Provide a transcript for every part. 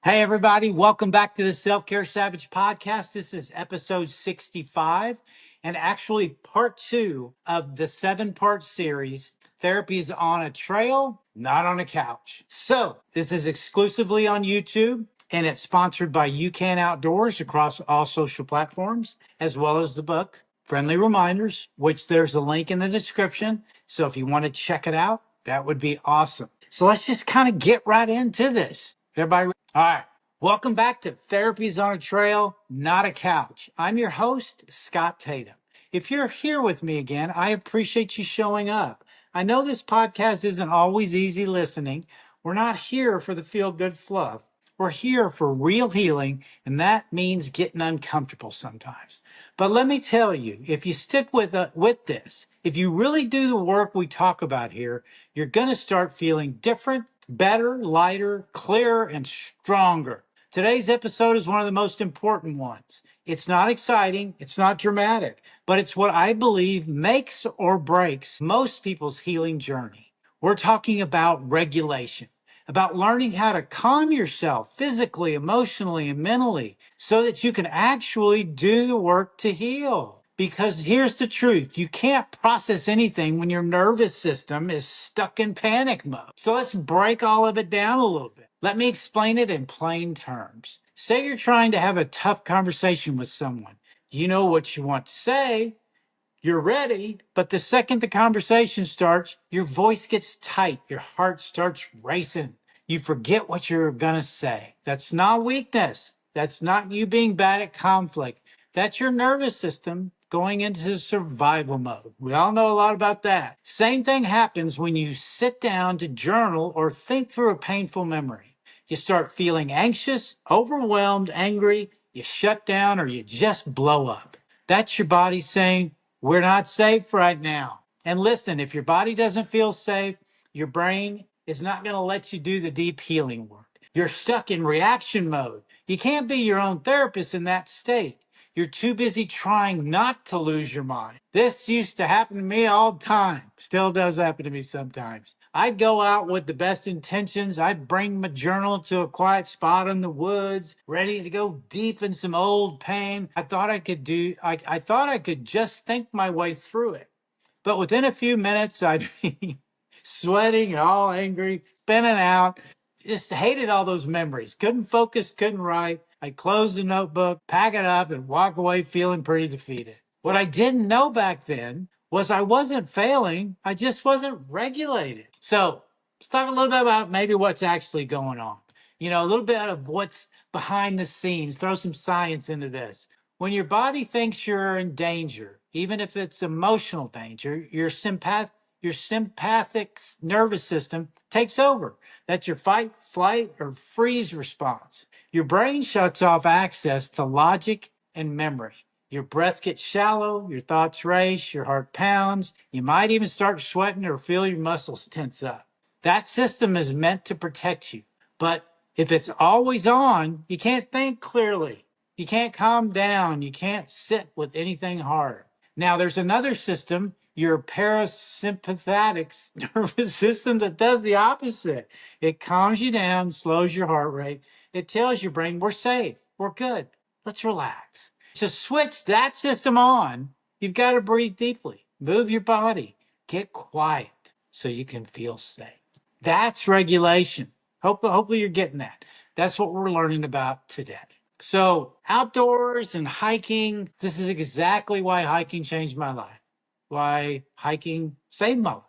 Hey, everybody, welcome back to the Self Care Savage podcast. This is episode 65 and actually part two of the 7-part series. Therapy is on a trail, not on a couch. So, this is exclusively on YouTube and it's sponsored by You Can Outdoors across all social platforms, as well as the book, Friendly Reminders, which there's a link in the description. So, if you want to check it out, that would be awesome. So, let's just kind of get right into this. Everybody, all right. Welcome back to Therapies on a Trail, Not a Couch. I'm your host, Scott Tatum. If you're here with me again, I appreciate you showing up. I know this podcast isn't always easy listening. We're not here for the feel good fluff. We're here for real healing, and that means getting uncomfortable sometimes. But let me tell you, if you stick with this, if you really do the work we talk about here, you're going to start feeling different, better, lighter, clearer, and stronger. Today's episode is one of the most important ones. It's not exciting, it's not dramatic, but it's what I believe makes or breaks most people's healing journey. We're talking about regulation, about learning how to calm yourself physically, emotionally, and mentally so that you can actually do the work to heal. Because here's the truth, you can't process anything when your nervous system is stuck in panic mode. So let's break all of it down a little bit. Let me explain it in plain terms. Say you're trying to have a tough conversation with someone. You know what you want to say, you're ready, but the second the conversation starts, your voice gets tight, your heart starts racing. You forget what you're going to say. That's not weakness. That's not you being bad at conflict. That's your nervous system going into survival mode. We all know a lot about that. Same thing happens when you sit down to journal or think through a painful memory. You start feeling anxious, overwhelmed, angry, you shut down, or you just blow up. That's your body saying, we're not safe right now. And listen, if your body doesn't feel safe, your brain is not going to let you do the deep healing work. You're stuck in reaction mode. You can't be your own therapist in that state. You're too busy trying not to lose your mind. This used to happen to me all the time. Still does happen to me sometimes. I'd go out with the best intentions. I'd bring my journal to a quiet spot in the woods, ready to go deep in some old pain. I thought I could just think my way through it. But within a few minutes, I'd be sweating and all angry, spinning out. Just hated all those memories. Couldn't focus, couldn't write. I'd close the notebook, pack it up, and walk away feeling pretty defeated. What I didn't know back then was I wasn't failing. I just wasn't regulated. So let's talk a little bit about maybe what's actually going on. You know, a little bit of what's behind the scenes. Throw some science into this. When your body thinks you're in danger, even if it's emotional danger, your sympathetic nervous system takes over. That's your fight, flight, or freeze response. Your brain shuts off access to logic and memory. Your breath gets shallow, your thoughts race, your heart pounds. You might even start sweating or feel your muscles tense up. That system is meant to protect you. But if it's always on, you can't think clearly. You can't calm down. You can't sit with anything hard. Now, there's another system, your parasympathetic nervous system, that does the opposite. It calms you down, slows your heart rate. It tells your brain, we're safe, we're good, let's relax. To switch that system on, you've got to breathe deeply, move your body, get quiet so you can feel safe. That's regulation. Hopefully you're getting that. That's what we're learning about today. So outdoors and hiking, this is exactly why hiking changed my life, why hiking saved my life.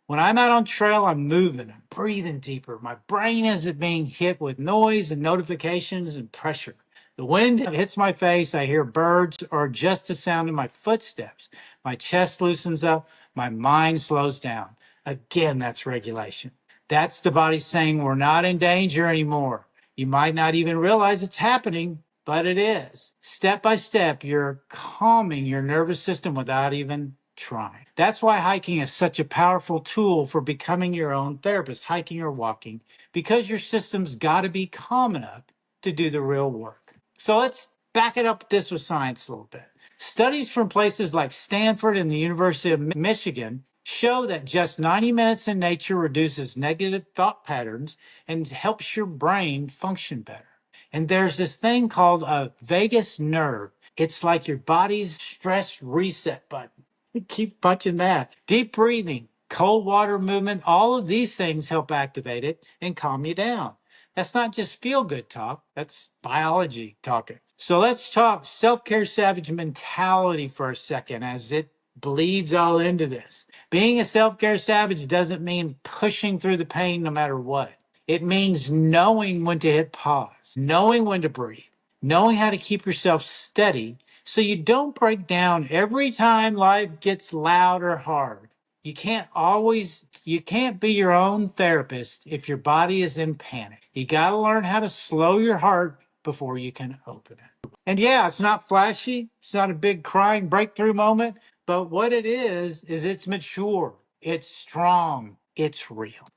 When I'm out on trail, I'm moving, I'm breathing deeper. My brain isn't being hit with noise and notifications and pressure. The wind hits my face, I hear birds or just the sound of my footsteps. My chest loosens up, my mind slows down. Again, that's regulation. That's the body saying we're not in danger anymore. You might not even realize it's happening, but it is. Step by step, you're calming your nervous system without even trying. That's why hiking is such a powerful tool for becoming your own therapist, hiking or walking, because your system's got to be calm enough to do the real work. So let's back it up this with science a little bit. Studies from places like Stanford and the University of Michigan show that just 90 minutes in nature reduces negative thought patterns and helps your brain function better. And there's this thing called a vagus nerve. It's like your body's stress reset button. Keep punching that. Deep breathing, cold water movement, all of these things help activate it and calm you down. That's not just feel good talk, that's biology talking. So let's talk self care savage mentality for a second as it bleeds all into this. Being a self care savage doesn't mean pushing through the pain no matter what. It means knowing when to hit pause, knowing when to breathe, knowing how to keep yourself steady so you don't break down every time life gets loud or hard. You can't be your own therapist if your body is in panic. You got to learn how to slow your heart before you can open it. And yeah, it's not flashy. It's not a big crying breakthrough moment, but what it is it's mature, it's strong, it's real.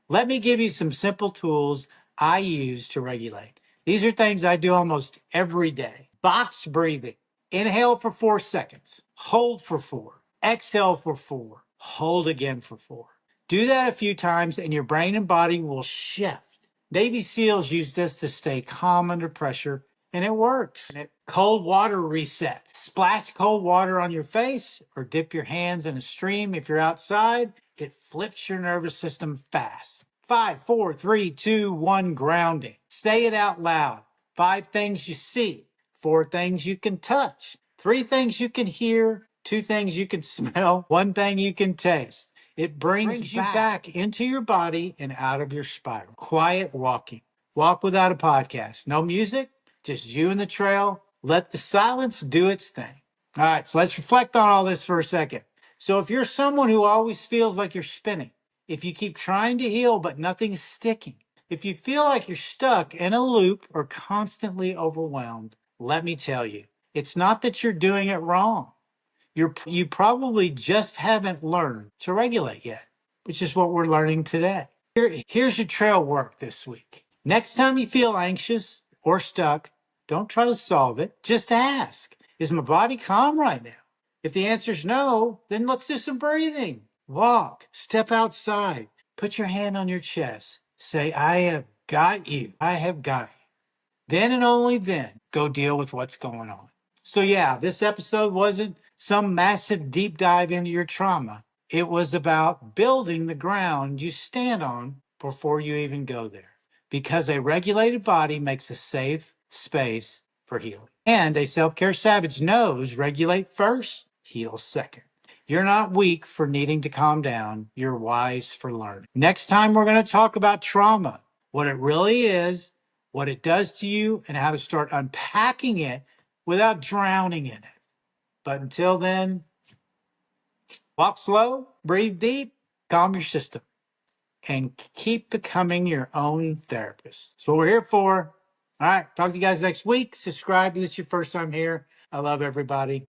Let me give you some simple tools I use to regulate. These are things I do almost every day. Box breathing. Inhale for 4 seconds, hold for 4, exhale for 4, hold again for 4. Do that a few times and your brain and body will shift. Navy SEALs use this to stay calm under pressure, and it works. Cold water reset. Splash cold water on your face or dip your hands in a stream if you're outside. It flips your nervous system fast. 5, 4, 3, 2, 1, grounding. Say it out loud. 5 things you see, 4 things you can touch, 3 things you can hear, 2 things you can smell, 1 thing you can taste. It brings you back into your body and out of your spiral. Quiet walking. Walk without a podcast. No music, just you and the trail. Let the silence do its thing. All right, so let's reflect on all this for a second. So if you're someone who always feels like you're spinning, if you keep trying to heal but nothing's sticking, if you feel like you're stuck in a loop or constantly overwhelmed, let me tell you, it's not that you're doing it wrong. You probably just haven't learned to regulate yet, which is what we're learning today. Here's your trail work this week. Next time you feel anxious or stuck, don't try to solve it. Just ask, is my body calm right now? If the answer is no, then let's do some breathing. Walk, step outside, put your hand on your chest. Say, I have got you. I have got you. Then and only then, go deal with what's going on. So yeah, this episode wasn't some massive deep dive into your trauma. It was about building the ground you stand on before you even go there. Because a regulated body makes a safe space for healing. And a self-care savage knows regulate first, heal second. You're not weak for needing to calm down. You're wise for learning. Next time, we're going to talk about trauma, what it really is, what it does to you, and how to start unpacking it without drowning in it. But until then, walk slow, breathe deep, calm your system, and keep becoming your own therapist. That's what we're here for. All right, talk to you guys next week. Subscribe if this is your first time here. I love everybody.